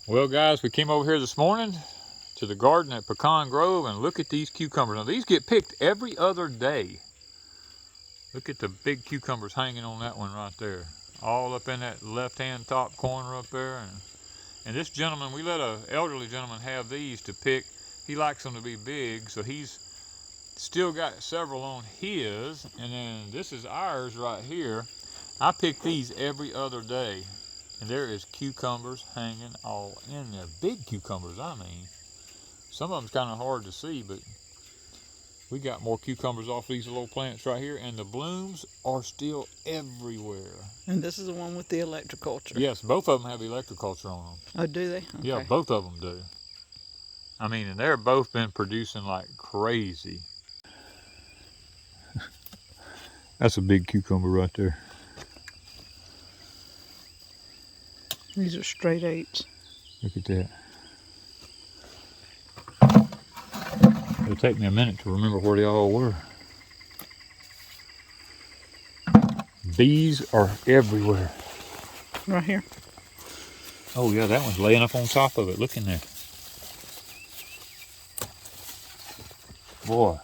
Well guys, we came over here this morning to the garden at Pecan Grove and look at these cucumbers. Now these get picked every other day. Look at the big cucumbers hanging on that one right there. All up in that left-hand top corner up there. And this gentleman, we let an elderly gentleman have these to pick. He likes them to be big, so he's still got several on his. And then this is ours right here. I pick these every other day. And there is cucumbers hanging all in there. Big cucumbers, I mean. Some of them's kind of hard to see, but we got more cucumbers off these little plants right here, and the blooms are still everywhere. And this is the one with the Electroculture. Yes, both of them have Electroculture on them. Oh, do they? Okay. Yeah, both of them do. I mean, and they're both been producing like crazy. That's a big cucumber right there. These are straight 8s. Look at that. It'll take me a minute to remember where they all were. Bees are everywhere. Right here. Oh yeah, that one's laying up on top of it. Look in there. Boy.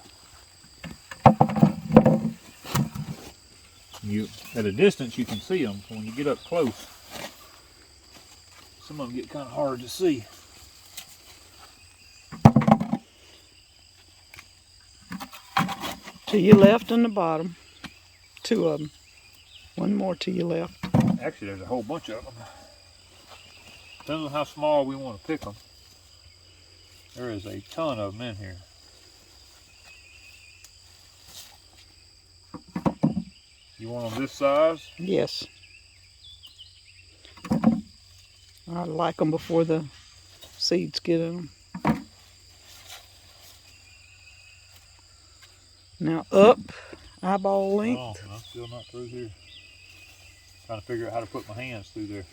At a distance you can see them. When you get up close, some of them get kind of hard to see. To your left and the bottom. 2 of them. One more to your left. Actually, there's a whole bunch of them. Depends on how small we want to pick them. There is a ton of them in here. You want them this size? Yes. I like them before the seeds get in them. Now up, eyeball length. Oh, I'm still not through here. Trying to figure out how to put my hands through there.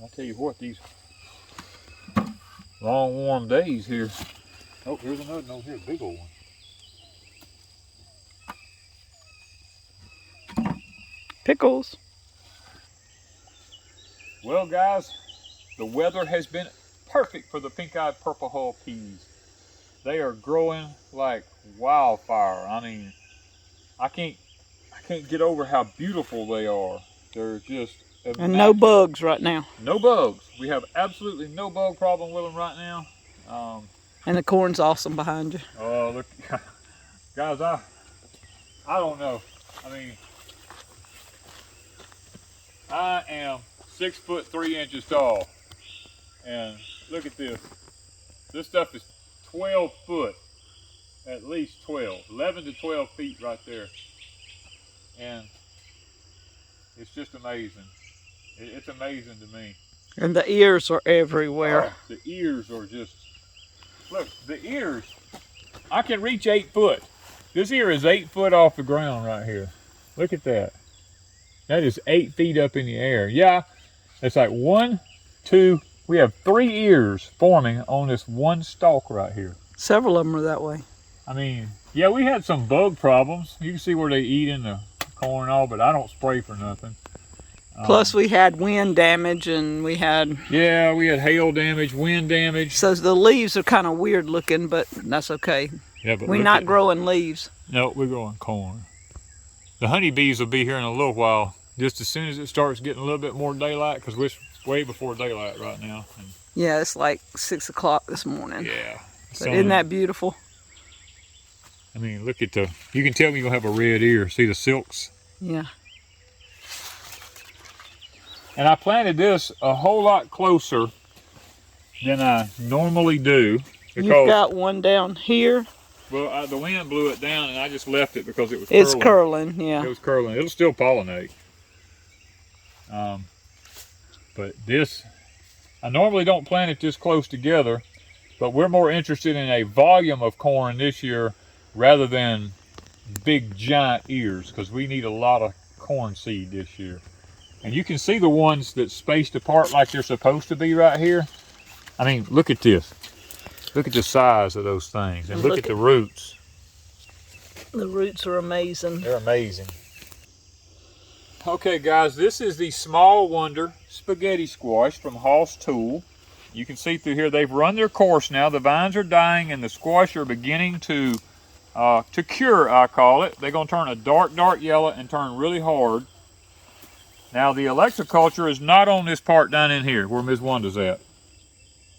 I'll tell you what, these long warm days here. Oh, here's another one over here, big old one. Pickles. Well guys, the weather has been perfect for the pink-eyed purple hull peas. They are growing like wildfire. I mean, I can't get over how beautiful they are. They're just immaculate. And no bugs right now. No bugs. We have absolutely no bug problem with them right now. And the corn's awesome behind you. Oh look, guys, I don't know. I mean, I am 6'3" tall, and look at this. This stuff is 12 foot, at least 11 to 12 feet right there. And it's just amazing. It's amazing to me. And the ears are everywhere. Oh, the ears are just, look, the ears, I can reach 8 foot. This ear is 8 foot off the ground right here. Look at that. That is 8 feet up in the air. Yeah, it's like 1, 2, we have 3 ears forming on this one stalk right here. Several of them are that way. I mean, yeah, we had some bug problems. You can see where they eat in the corn and all, but I don't spray for nothing. Plus we had wind damage and we had... Yeah, we had hail damage, wind damage. So the leaves are kind of weird looking, but that's okay. Yeah, but we're not growing leaves. No, we're growing corn. The honeybees will be here in a little while, just as soon as it starts getting a little bit more daylight, because we're way before daylight right now. And yeah, it's like 6 o'clock this morning. yeah. But isn't that beautiful? I mean, look at you can tell me you'll have a red ear. See the silks? Yeah. And I planted this a whole lot closer than I normally do. Because, you've got one down here. Well, the wind blew it down and I just left it because it was curling. It's curling, yeah. It was curling. It'll still pollinate. But this, I normally don't plant it this close together, but we're more interested in a volume of corn this year rather than big giant ears, because we need a lot of corn seed this year. And you can see the ones that's spaced apart like they're supposed to be right here. I mean, look at this. Look at the size of those things, and look at the roots. The roots are amazing. They're amazing. Okay guys, this is the Small Wonder Spaghetti Squash from Hoss Tool. You can see through here they've run their course now. The vines are dying and the squash are beginning to cure, I call it. They're going to turn a dark yellow and turn really hard. Now the Electroculture is not on this part down in here where Ms. Wanda's at.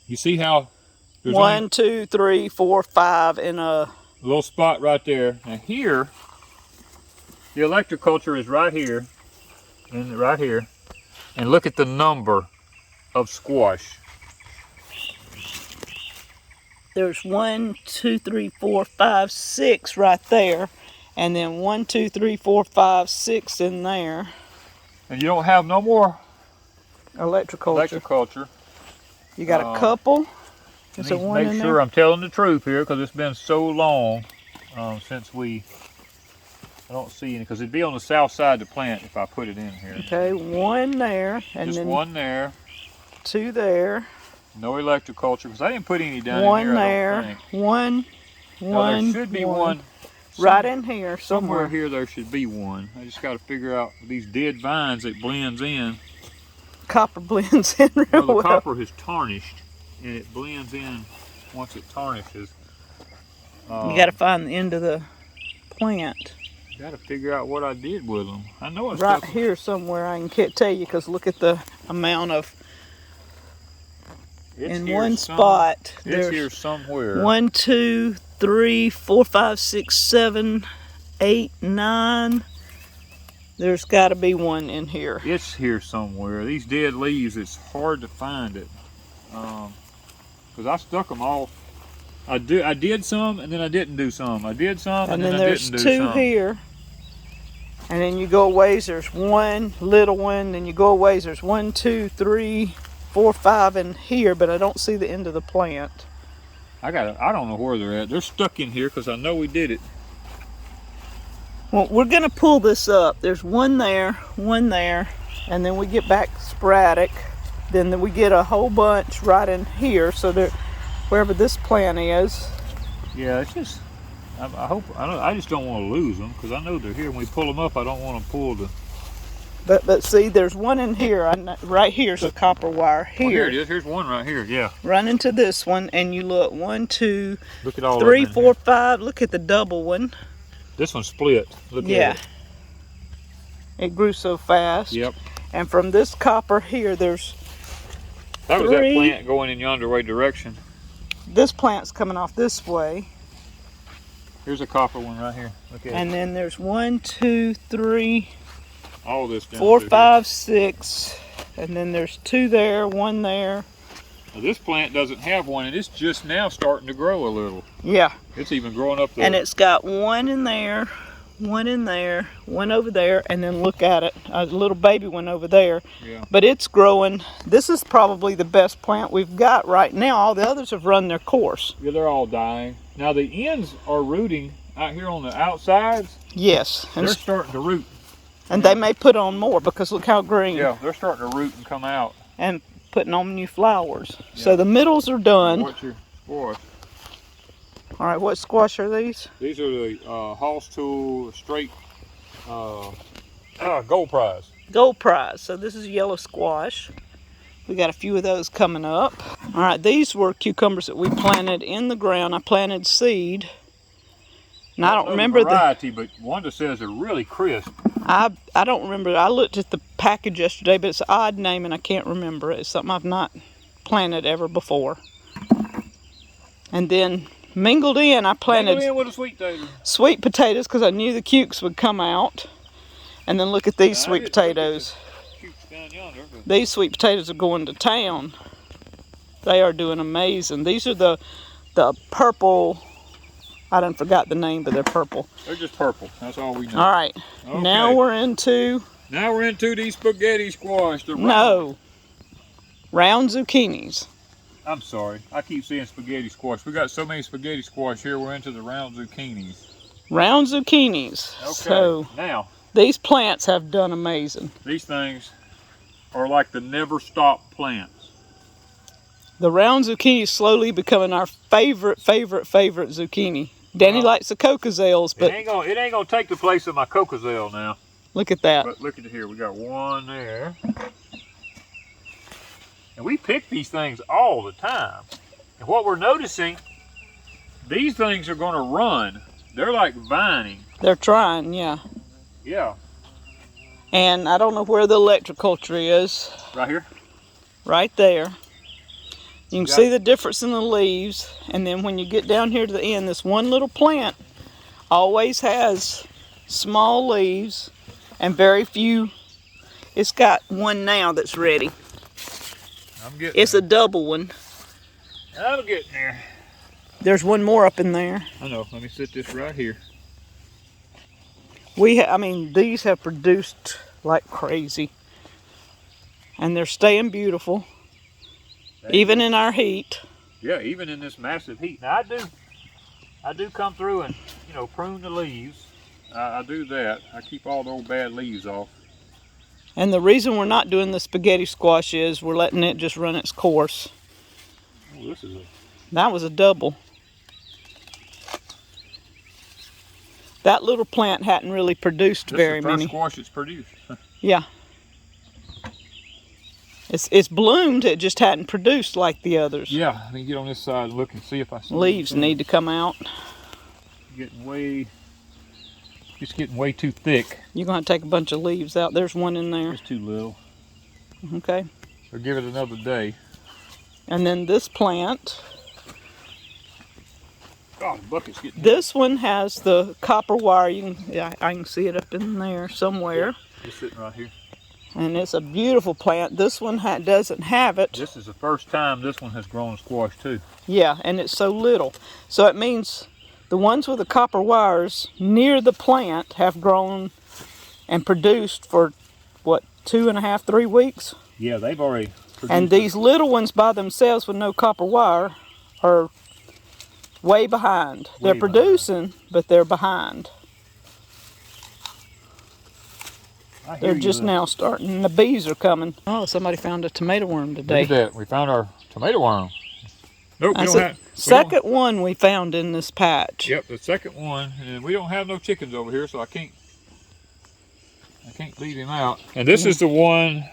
You see how there's 1, 2, 3, 4, 5 in a little spot right there. Now here, the Electroculture is right here, and right here, and look at the number of squash. There's 1, 2, 3, 4, 5, 6 right there, and then 1, 2, 3, 4, 5, 6 in there. And you don't have no more Electroculture. You got a couple. There's a one in there. Make sure I'm telling the truth here, because it's been so long since I don't see any, because it'd be on the south side of the plant if I put it in here. Okay, one there, and just then one there. 2 there. No Electroculture, because I didn't put any down one in here. There. One. There should be one. Right in here somewhere. Here there should be one. I just got to figure out these dead vines. It blends in. Copper blends in real well. The copper is tarnished, and it blends in once it tarnishes. You got to find the end of the plant. Got to figure out what I did with them. I know it's right here somewhere. I can't tell you because look at the amount of. In one spot, it's here somewhere. 1, 2, 3, 4, 5, 6, 7, 8, 9. There's got to be one in here. It's here somewhere. These dead leaves, it's hard to find it. Because I stuck them all. I did some, and then I didn't do some. I did some, and then I didn't do some. There's 2 here. And then you go a ways, there's one little one. Then you go a ways, there's 1, 2, 3, 4, 5 in here, but I don't see the end of the plant. I don't know where they're at. They're stuck in here because I know we did it. Well, we're gonna pull this up. There's one there, and then we get back sporadic. Then we get a whole bunch right in here. So there, wherever this plant is. Yeah, it's just. I just don't want to lose them because I know they're here. When we pull them up, I don't want to pull the. But see, there's one in here. Right here's a copper wire here. Oh, here it is. Here's one right here. Yeah. Run into this one, and you look 1, 2, look at all 3, 4, 5. Look at the double one. This one split. Look at it. It grew so fast. Yep. And from this copper here, there's. That was that plant going in yonder way direction. This plant's coming off this way. Here's a copper one right here. Look at it. And then there's 1, 2, 3. All this down 4, 5, 6, and then there's 2 there, 1 there. Now this plant doesn't have one, and it's just now starting to grow a little. Yeah. It's even growing up there. And it's got 1 in there, 1 in there, 1 over there, and then look at it, a little baby one over there. Yeah. But it's growing. This is probably the best plant we've got right now. All the others have run their course. Yeah, they're all dying. Now the ends are rooting out here on the outsides. Yes. They're starting to root. And they may put on more because look how green. Yeah, they're starting to root and come out. And putting on new flowers. Yeah. So the middles are done. What's your squash? All right, what squash are these? These are the Hoss Tool straight gold prize. Gold prize. So this is yellow squash. We got a few of those coming up. All right, these were cucumbers that we planted in the ground. I planted seed. And I don't remember variety, but Wanda says they're really crisp. I don't remember. I looked at the package yesterday, but it's an odd name and I can't remember it. It's something I've not planted ever before. And then mingled in, I planted with a sweet potatoes because I knew the cukes would come out. And then look at these sweet potatoes. Down yonder, these sweet potatoes are going to town. They are doing amazing. These are the purple. I done forgot the name, but they're purple. They're just purple. That's all we know. All right. Okay. Now we're into these spaghetti squash. No. Round zucchinis. I'm sorry. I keep saying spaghetti squash. We got so many spaghetti squash here. We're into the round zucchinis. Round zucchinis. Okay. So now these plants have done amazing. These things are like the never stop plants. The round zucchini is slowly becoming our favorite zucchini. Danny likes the cocozelles, but it ain't gonna take the place of my cocozelle now. Look at that. But look at it here. We got one there. And we pick these things all the time. And what we're noticing, these things are going to run. They're like vining. They're trying, yeah. Yeah. And I don't know where the Electroculture is. Right here? Right there. You can see the difference in the leaves. And then when you get down here to the end, this one little plant always has small leaves and very few. It's got one now that's ready. It's a double one. I'm getting there. There's one more up in there. I know. Let me sit this right here. I mean, these have produced like crazy. And they're staying beautiful. Even in our heat. Yeah, even in this massive heat. Now I do come through and, you know, prune the leaves. I do that. I keep all the old bad leaves off. And the reason we're not doing the spaghetti squash is we're letting it just run its course. Oh, this is That was a double. That little plant hadn't really produced very many. This is the first squash it's produced. Yeah. It's bloomed, it just hadn't produced like the others. Yeah, let me get on this side and look and see if I see Leaves need to come out. It's getting way too thick. You're going to take a bunch of leaves out. There's one in there. It's too little. Okay. Or give it another day. And then this plant. God, the bucket's getting This one has the copper wire. I can see it up in there somewhere. Yeah, it's sitting right here. And it's a beautiful plant. This one doesn't have it. This is the first time this one has grown squash too. Yeah, and it's so little. So it means the ones with the copper wires near the plant have grown and produced for, what, 2.5, 3 weeks? Yeah, they've already produced. And these little ones by themselves with no copper wire are way behind. They're producing, but they're behind. They're just now starting. The bees are coming. Oh, somebody found a tomato worm today. Look at that. We found our tomato worm. Nope, we That's don't have. Second one we found in this patch. Yep, the second one. And we don't have no chickens over here, so I can't leave him out. And this is the one.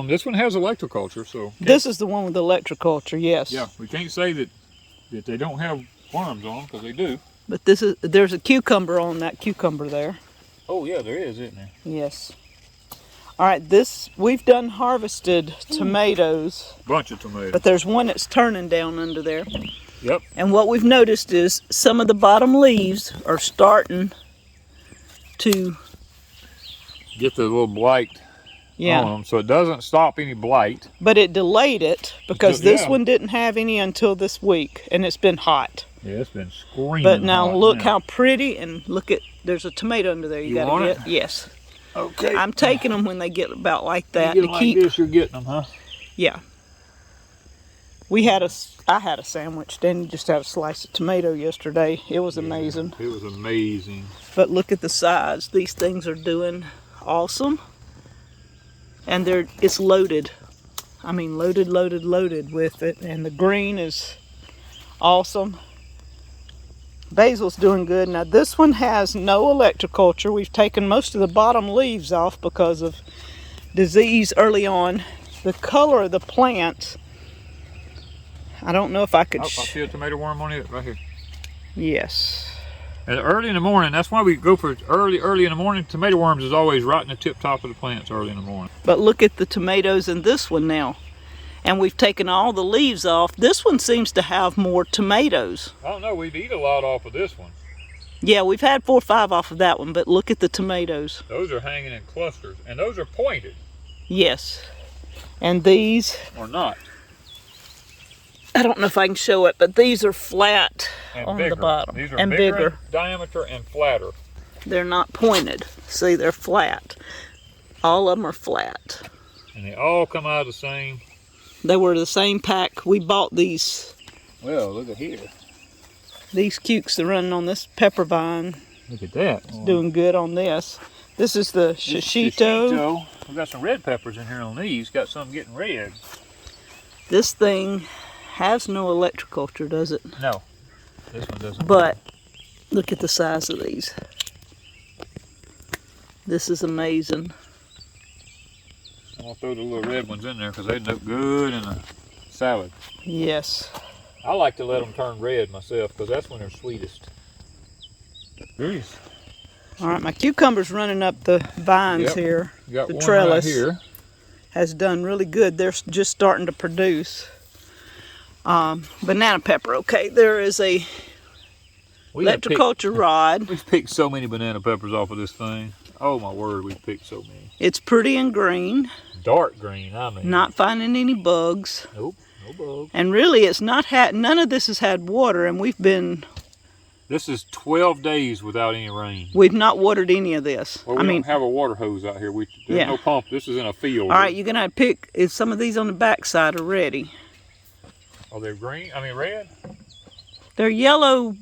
This one has electroculture, so. This is the one with Electroculture. Yes. Yeah, we can't say that they don't have worms on them because they do. But there's a cucumber on that cucumber there. Oh yeah, there is, isn't there? Yes. All right, we've done harvested tomatoes. Bunch of tomatoes. But there's one that's turning down under there. Yep. And what we've noticed is some of the bottom leaves are starting to get the little blight on them, so it doesn't stop any blight. But it delayed it because this one didn't have any until this week, and it's been hot. Yeah, it's been screaming. But now look how pretty, and look at, there's a tomato under there. You gotta want get it? Yes. Okay. I'm taking them when they get about like that You to get them keep. like this, you're getting them, huh? Yeah. I had a sandwich. Danny just had a slice of tomato yesterday. It was amazing. It was amazing. But look at the size. These things are doing awesome. And it's loaded. I mean, loaded with it. And the green is awesome. Basil's doing good. Now this one has no Electroculture. We've taken most of the bottom leaves off because of disease early on. The color of the plant, I don't know if I could. I see a tomato worm on it right here. Yes. And early in the morning, that's why we go for early in the morning. Tomato worms is always right in the tip top of the plants early in the morning. But look at the tomatoes in this one now. And we've taken all the leaves off. This one seems to have more tomatoes. I don't know, we've eaten a lot off of this one. Yeah, we've had 4 or 5 off of that one, but look at the tomatoes. Those are hanging in clusters, and those are pointed. Yes. And these... Or not. I don't know if I can show it, but these are flat and on bigger. the bottom. These are and bigger in diameter and flatter. They're not pointed. See, they're flat. All of them are flat. And they all come out of the same... They were the same pack. We bought these. Well, look at here. These cukes are running on this pepper vine. Look at that. It's doing good on this. This is the shishito. We've got some red peppers in here on these. Got some getting red. This thing has no Electroculture, does it? No, this one doesn't. But look at the size of these. This is amazing. I'm gonna throw the little red ones in there because they look good in a salad. Yes. I like to let them turn red myself because that's when they're sweetest. Nice. All right, my cucumber's running up the vines here. Got the one trellis right here. has done really good. They're just starting to produce. Banana pepper, okay. There is a Electroculture rod. We've picked so many banana peppers off of this thing. Oh my word, we've picked so many. It's pretty and green. Dark green, I mean. Not finding any bugs. Nope, no bugs. And really, it's not none of this has had water, and we've been... This is 12 days without any rain. We've not watered any of this. Well, we don't have a water hose out here. There's no pump. This is in a field. All right, you're going to pick... Is some of these on the backside already? Are they green? I mean red? They're yellow.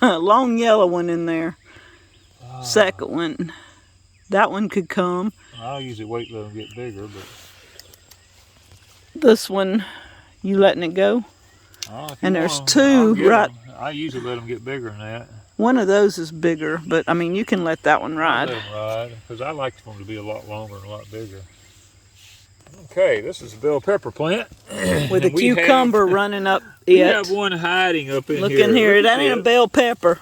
Long yellow one in there. Second one. That one could come. I usually wait till them get bigger, but... This one, you letting it go? And there's two right... I usually let them get bigger than that. One of those is bigger, but I mean, you can let that one ride. Let them ride, because I like them to be a lot longer and a lot bigger. Okay, this is a bell pepper plant. With a cucumber running up it. We have one hiding up in here. Look in here, that ain't a bell pepper.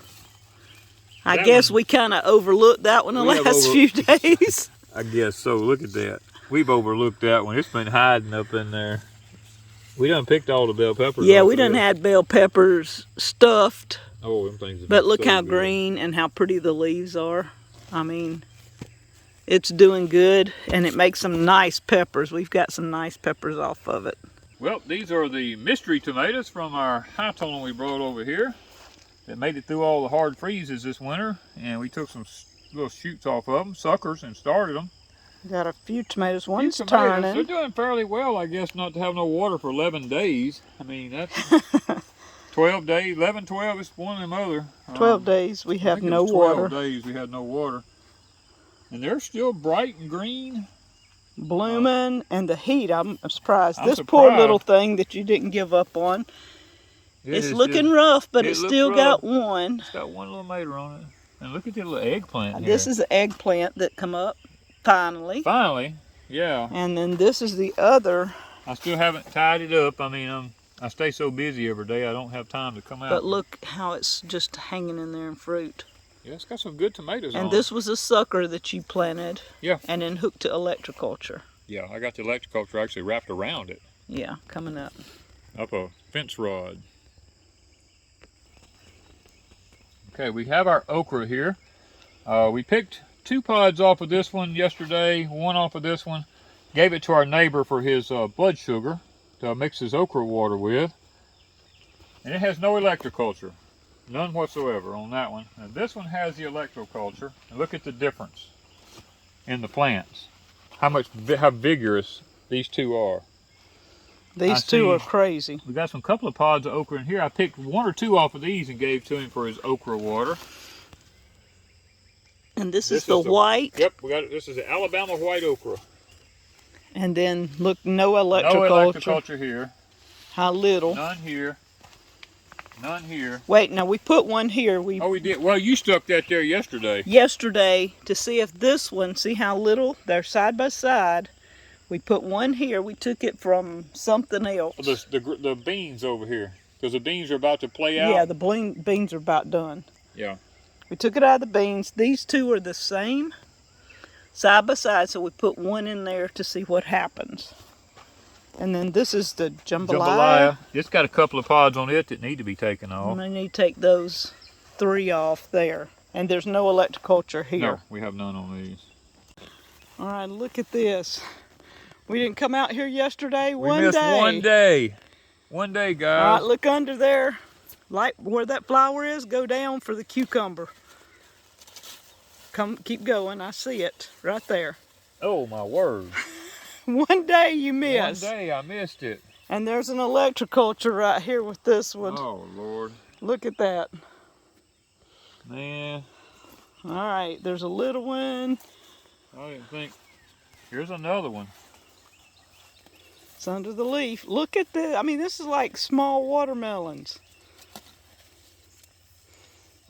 I guess we kind of overlooked that one the last few days. I guess so, look at that. We've overlooked that one. It's been hiding up in there. We done picked all the bell peppers. Yeah, we done had bell peppers stuffed. Oh, them things. But look how green and how pretty the leaves are. I mean, it's doing good, and it makes some nice peppers. We've got some nice peppers off of it. Well, these are the mystery tomatoes from our high tunnel we brought over here that made it through all the hard freezes this winter, and we took some little shoots off of them, suckers, and started them. Got a few tomatoes. One's turning. They're doing fairly well, I guess, not to have no water for 11 days. I mean, that's 12 days, 11, 12, it's one of them other. 12 days we have no water. 12 days we had no water. And they're still bright and green. Blooming, and the heat, I'm surprised. This poor little thing that you didn't give up on. It's looking rough, but it's still got one. It's got one little mater on it. And look at the little eggplant here. This is the eggplant that come up, finally. Finally, yeah. And then this is the other. I still haven't tied it up. I mean, I stay so busy every day, I don't have time to come out. But look how it's just hanging in there in fruit. Yeah, it's got some good tomatoes on it. And this was a sucker that you planted. Yeah. And then hooked to Electroculture. Yeah, I got the Electroculture actually wrapped around it. Yeah, coming up. Up a fence rod. Okay, we have our okra here. We picked 2 pods off of this one yesterday, 1 off of this one. Gave it to our neighbor for his blood sugar to mix his okra water with. And it has no Electroculture. None whatsoever on that one. And this one has the Electroculture. And look at the difference in the plants. How vigorous these two are. These two are crazy. We got some couple of pods of okra in here. I picked 1 or 2 off of these and gave to him for his okra water. And this is the white. Yep, we got it. This is the Alabama white okra. And then look, no Electroculture. No Electroculture here. How little. None here. None here. Wait, now we put one here. Oh, we did. Well, you stuck that there yesterday. Yesterday, to see if this one, see how little, they're side by side. We put one here. We took it from something else. The beans over here. Because the beans are about to play out. Yeah, the beans are about done. Yeah. We took it out of the beans. These two are the same, side by side, so we put one in there to see what happens. And then this is the jambalaya. It's got a couple of pods on it that need to be taken off. And I need to take those 3 off there. And there's no Electroculture here. No, we have none on these. All right, look at this. We didn't come out here yesterday. We missed one day. One day, guys. All right, look under there. Like where that flower is, go down for the cucumber. Keep going. I see it right there. Oh, my word. One day you missed. One day I missed it. And there's an Electroculture right here with this one. Oh, Lord. Look at that. Man. All right, there's a little one. I didn't think. Here's another one. It's under the leaf. Look at this. I mean, this is like small watermelons.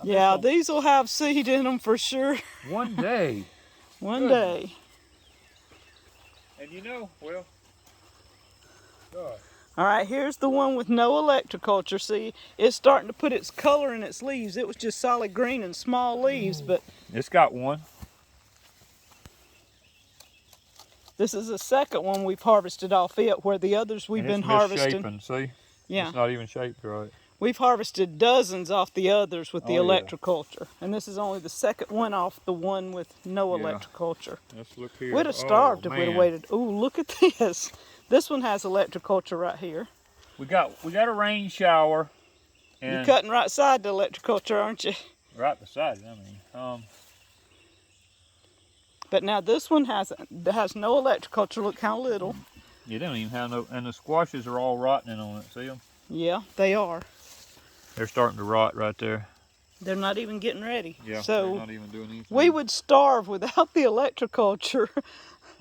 Yeah, these will have seed in them for sure. One day. One day. And you know, well, gosh. All right, here's the one with no electroculture. See, it's starting to put its color in its leaves. It was just solid green and small leaves, but It's got one. this is the second one we've harvested off it, where the others we've been harvesting. Misshapen, see? Yeah. It's not even shaped right. We've harvested dozens off the others with the Oh, yeah. electroculture. And this is only the second one off the one with no Yeah. electroculture. Let's look here. We'd have starved if we'd have man. waited. Ooh, look at this. This one has electroculture right here. We got a rain shower. And You're cutting right side the electroculture, aren't you? right beside it, I mean. But now this one has no electroculture. Look how little. You don't even have no, and the squashes are all rotting on it. See them? Yeah, they are. They're starting to rot right there. They're not even getting ready. Yeah, so they're not even doing anything. we would starve without the electroculture.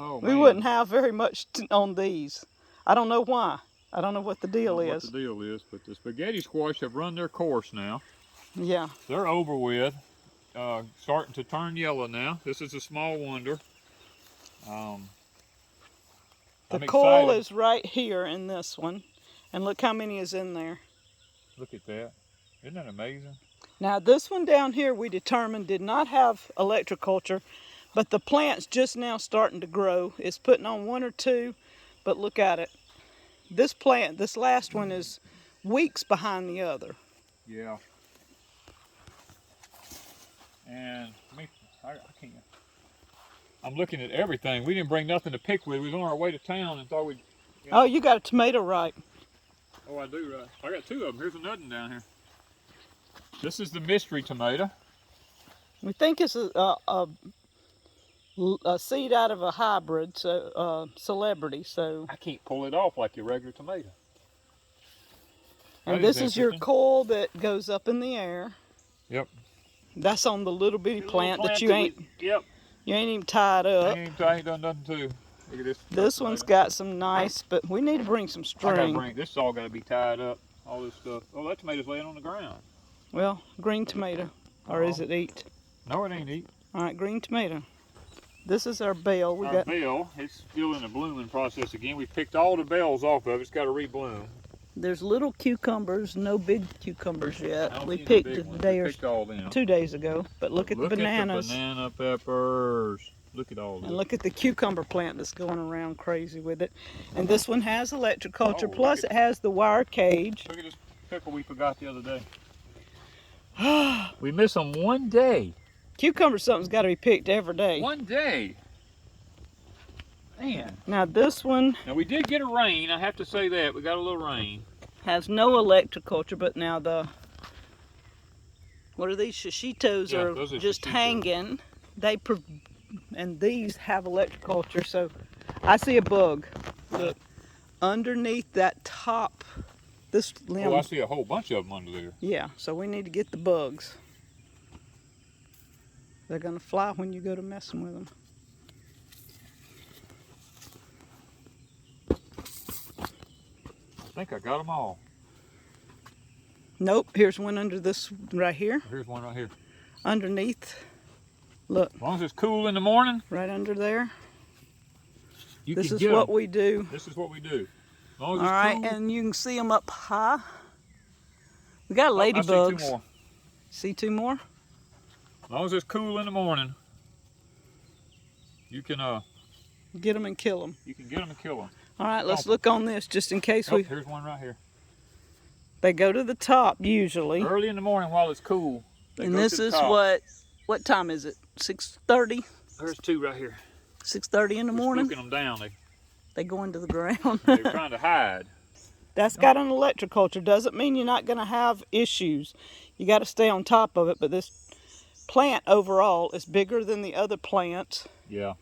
Oh, We man. wouldn't have very much on these. I don't know why. I don't know what the deal I don't know is. what the deal is, but the spaghetti squash have run their course now. Yeah. They're over with. Starting to turn yellow now. This is a small wonder. The I'm coil excited. is right here in this one. And look how many is in there. Look at that. Isn't that amazing? Now this one down here we determined did not have electroculture, but the plant's just now starting to grow. It's putting on one or two, but look at it. This plant, this last one is weeks behind the other. Yeah. And I can't. I'm looking at everything. We didn't bring nothing to pick with. We was on our way to town and thought we'd. You know. Oh, you got a tomato right. Oh, I do, right. I got two of them. Here's another one down here. This is the mystery tomato. We think it's a seed out of a hybrid, so celebrity. So. I can't pull it off like your regular tomato. And this is your coil that goes up in the air. Yep. That's on the little bitty plant that you ain't. Yep. You ain't even tied up. I ain't done nothing to. Look at this. This one's got some nice, but we need to bring some I gotta string. bring. This is all got to be tied up. All this stuff. Oh, that tomato's laying on the ground. Well, green tomato, or is it eat? No, it ain't eat. All right, green tomato. This is our bell. We Our got. bell, it's still in the blooming process again. We picked all the bells off of it. It's got to rebloom. There's little cucumbers, no big cucumbers I yet. don't We see no picked big a ones. day We or picked all them. 2 days ago. But look at the bananas. Look at the banana peppers. Look at all this. And look at the cucumber plant that's going around crazy with it. And this one has electroculture, Oh, plus it has the wire cage. Look at this pickle we forgot the other day. We miss them one day. Cucumber something's got to be picked every day. One day. Man. Now this one Now we did get a rain. I have to say that. We got a little rain. has no electroculture, but now what are these? Shishitos Yeah, are those are just shishitos. hanging. And these have electroculture, so I see a bug. Look, underneath that top, this limb. Oh, I see a whole bunch of them under there. Yeah, so we need to get the bugs. They're gonna fly when you go to messing with them. I think I got them all. Nope, here's one under this right here. Here's one right here. Underneath, look, As long as it's cool in the morning, right under there. you This can is get what them. we do. This is what we do. As long as All it's right, cool. and you can see them up high. We got Oh, I see ladybugs. two more. See two more? As long as it's cool in the morning, you can Get them and kill them. get them and kill them. All right, let's Awesome. look on this just in case Oh, here's one right here. they go to the top usually. Early in the morning while it's cool. They And go this to the is top. what time is it? 6:30? There's two right here. 6:30 in the We're morning? spooking them down. They go into the ground. They're trying to hide. That's got an electroculture. Doesn't mean you're not going to have issues. You got to stay on top of it, but this plant overall is bigger than the other plants. Yeah.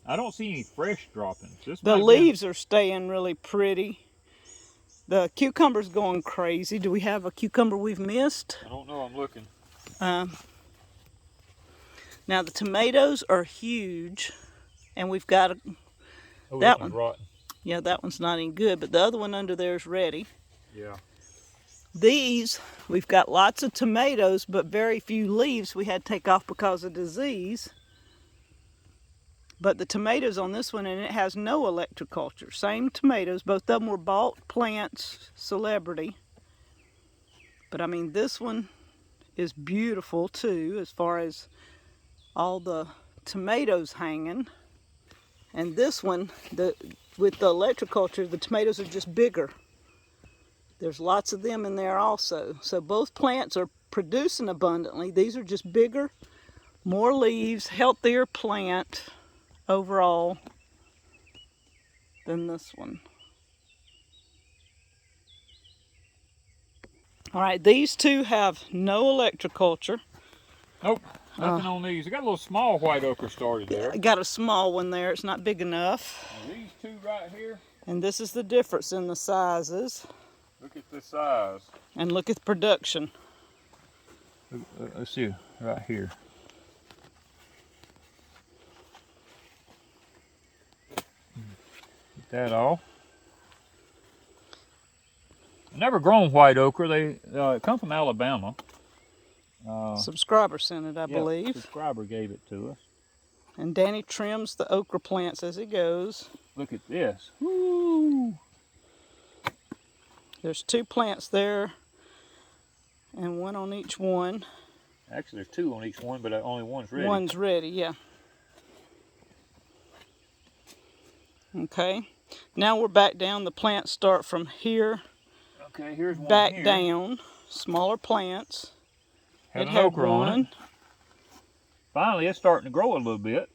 I don't see any fresh droppings. This The might have leaves are staying really pretty. The cucumber's going crazy. Do we have a cucumber we've missed? been- I don't know. I'm looking. Now the tomatoes are huge, and we've got Oh, That this one's one. rotten. yeah, that one's not any good, but the other one under there is ready. Yeah. These, we've got lots of tomatoes, but very few leaves we had to take off because of disease. But the tomatoes on this one, and it has no electroculture. Same tomatoes, both of them were bought plants, Celebrity. But I mean, this one is beautiful too, as far as all the tomatoes hanging. And this one, with the electroculture, the tomatoes are just bigger. There's lots of them in there also. So both plants are producing abundantly. These are just bigger, more leaves, healthier plant overall than this one. All right, these two have no electroculture. Nope, nothing on these. I got a little small white ochre started there. I got a small one there. It's not big enough. Now these two right here. And this is the difference in the sizes. Look at the size. And look at the production. Let's see, right here. Get that off. I've never grown white ochre. They come from Alabama. Subscriber sent it, I believe. Subscriber gave it to us. And Danny trims the okra plants as he goes. Look at this. Woo! There's 2 plants there, and 1 on each one. Actually, there's 2 on each one, but only one's ready. One's ready, yeah. Okay. Now we're back down. The plants start from here. Okay, here's one back here. down. Smaller plants. Had an okra on it. Finally, it's starting to grow a little bit.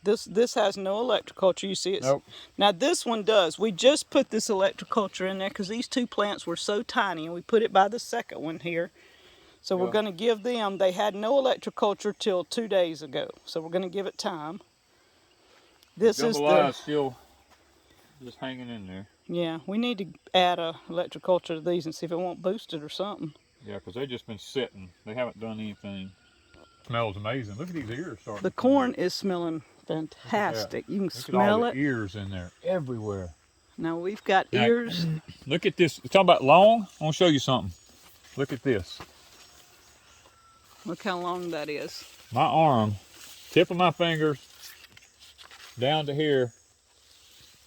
This has no electroculture. You see it? Nope. Now this one does. We just put this electroculture in there because these 2 plants were so tiny, and we put it by the second one here. So we're going to give them, they had no electroculture till 2 days ago. So we're going to give it time. This is the... still just hanging in there. Yeah, we need to add a electroculture to these and see if it won't boost it or something. Yeah, because they've just been sitting. They haven't done anything. Smells amazing. Look at these ears starting. The corn is smelling fantastic. You can look smell at all the ears in there everywhere. Now we've got ears. Look at this. Talking about long. I want to show you something. Look at this. Look how long that is. My arm, tip of my fingers, down to here.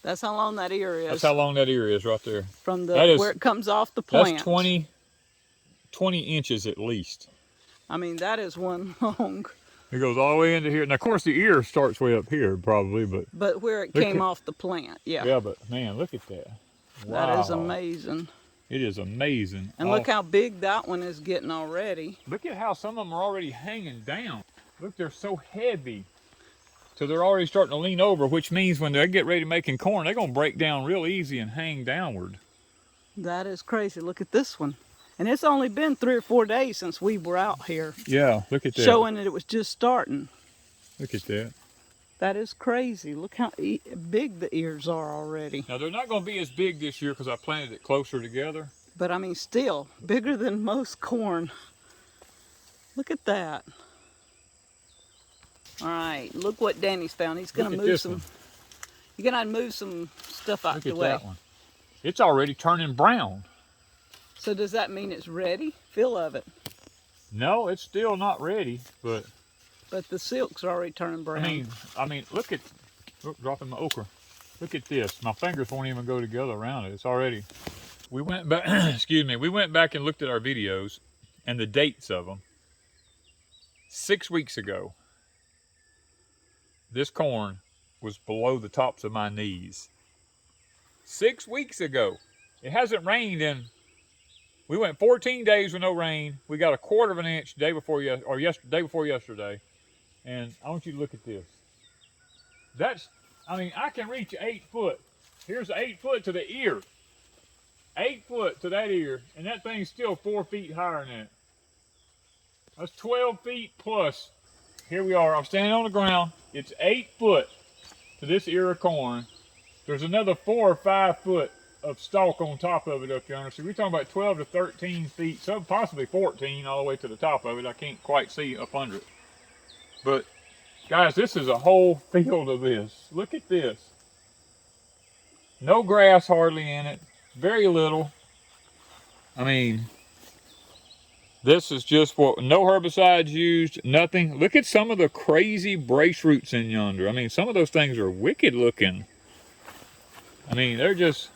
That's how long that ear is. That's how long that ear is right there. From the where it comes off the plant. That's 20 inches at least. I mean, that is one long. It goes all the way into here. Now, of course, the ear starts way up here, probably, but... But where it came off the plant, yeah. Yeah, but, man, look at that. Wow. That is amazing. It is amazing. And look how big that one is getting already. Look at how some of them are already hanging down. Look, they're so heavy. So they're already starting to lean over, which means when they get ready to making corn, they're going to break down real easy and hang downward. That is crazy. Look at this one. And it's only been 3 or 4 days since we were out here. Yeah, look at that. Showing that it was just starting. Look at that. That is crazy. Look how big the ears are already. Now, they're not going to be as big this year because I planted it closer together. But, I mean, still, bigger than most corn. Look at that. All right, look what Danny's found. He's going to move some... You're going to move some stuff out the way. Look at that one. It's already turning brown. So does that mean it's ready? Feel of it. No, it's still not ready, but... But the silks are already turning brown. I mean, look, dropping my okra. Look at this. My fingers won't even go together around it. It's already... We went back, excuse me, we went back and looked at our videos and the dates of them. 6 weeks ago, this corn was below the tops of my knees. 6 weeks ago. It hasn't rained in... We went 14 days with no rain. We got a 1/4 of an inch day before yesterday. And I want you to look at this. That's, I mean, I can reach 8 foot. Here's 8 foot to the ear. 8 foot to that ear, and that thing's still 4 feet higher than that. That's 12 feet plus. Here we are. I'm standing on the ground. It's 8 foot to this ear of corn. There's another 4 or 5 foot of stalk on top of it up yonder. So we're talking about 12 to 13 feet, so possibly 14 all the way to the top of it. I can't quite see up under it. But guys, this is a whole field of this. Look at this. No grass hardly in it. Very little. I mean, this is just what, no herbicides used, nothing. Look at some of the crazy brace roots in yonder. I mean, some of those things are wicked looking. I mean, they're just...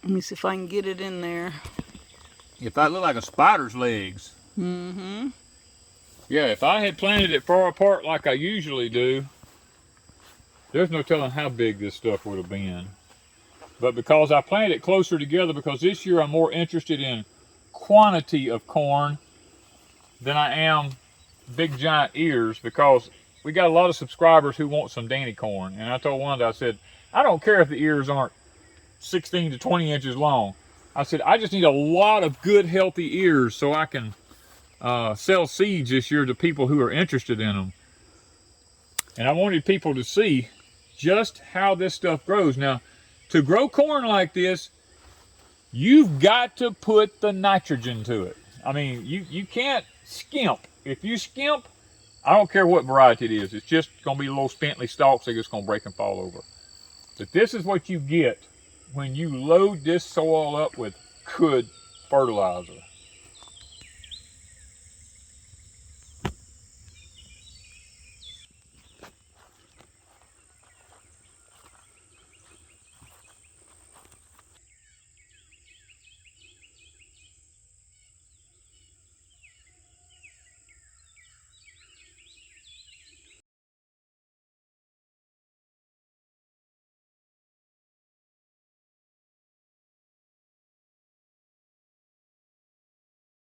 Let me see if I can get it in there. If that look like a spider's legs. Mm-hmm. Yeah, if I had planted it far apart like I usually do, there's no telling how big this stuff would have been. But because I planted it closer together, because this year I'm more interested in quantity of corn than I am big giant ears, because we got a lot of subscribers who want some Danny corn. And I told Wanda, I said, I don't care if the ears aren't 16 to 20 inches long. I said, I just need a lot of good healthy ears so I can sell seeds this year to people who are interested in them. And I wanted people to see just how this stuff grows. Now, to grow corn like this, you've got to put the nitrogen to it. I mean, you can't skimp. If you skimp, I don't care what variety it is. It's just going to be little spindly stalks that are just going to break and fall over. But this is what you get when you load this soil up with good fertilizer.